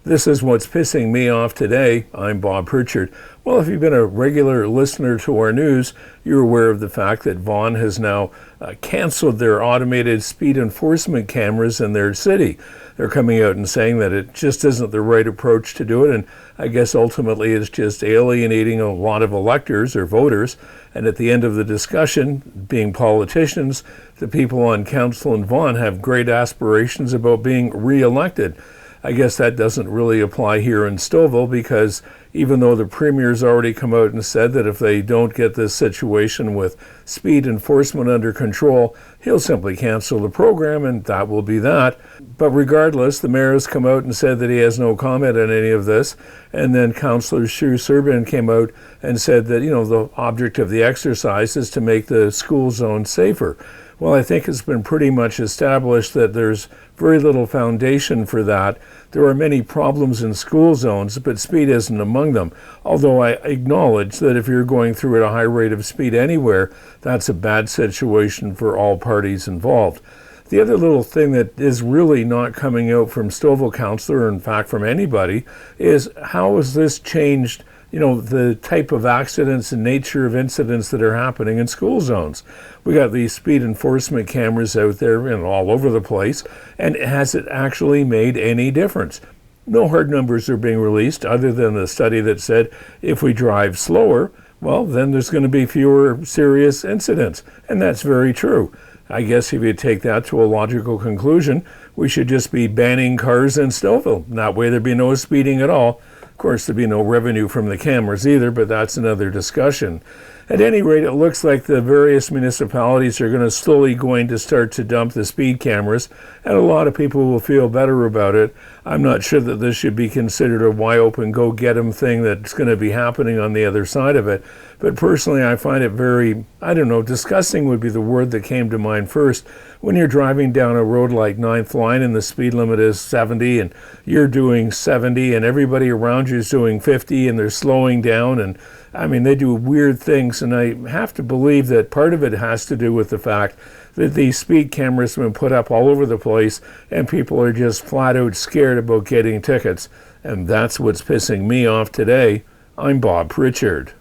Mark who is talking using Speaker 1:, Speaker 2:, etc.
Speaker 1: This is what's pissing me off today. I'm Bob Pritchard. Well, if you've been a regular listener to our news, you're aware of the fact that Vaughan has now canceled their automated speed enforcement cameras in their city. They're coming out and saying that it just isn't the right approach to do it, and I guess ultimately it's just alienating a lot of electors or voters. And at the end of the discussion, being politicians, the people on council in Vaughan have great aspirations about being re-elected. I guess that doesn't really apply here in Stouffville, because even though the Premier's already come out and said that if they don't get this situation with speed enforcement under control, he'll simply cancel the program and that will be that. But regardless, the Mayor has come out and said that he has no comment on any of this. And then Councillor Shu Serban came out and said that, the object of the exercise is to make the school zone safer. Well, I think it's been pretty much established that there's very little foundation for that. There are many problems in school zones, but speed isn't among them. Although I acknowledge that if you're going through at a high rate of speed anywhere, that's a bad situation for all parties involved. The other little thing that is really not coming out from Stouffville Councillor, or in fact from anybody, is how has this changed the type of accidents and nature of incidents that are happening in school zones. We got these speed enforcement cameras out there all over the place, and has it actually made any difference? No hard numbers are being released other than the study that said if we drive slower, well, then there's going to be fewer serious incidents, and that's very true. I guess if you take that to a logical conclusion, we should just be banning cars in Stouffville. That way there'd be no speeding at all. Of course, there'd be no revenue from the cameras either, but that's another discussion. At any rate, it looks like the various municipalities are going to start to dump the speed cameras, and a lot of people will feel better about it. I'm not sure that this should be considered a wide open go get 'em thing that's going to be happening on the other side of it. But personally, I find it very, disgusting would be the word that came to mind first. When you're driving down a road like 9th Line and the speed limit is 70 and you're doing 70 and everybody around you is doing 50 and they're slowing down, and they do weird things, and I have to believe that part of it has to do with the fact that these speed cameras have been put up all over the place and people are just flat out scared about getting tickets. And that's what's pissing me off today. I'm Bob Pritchard.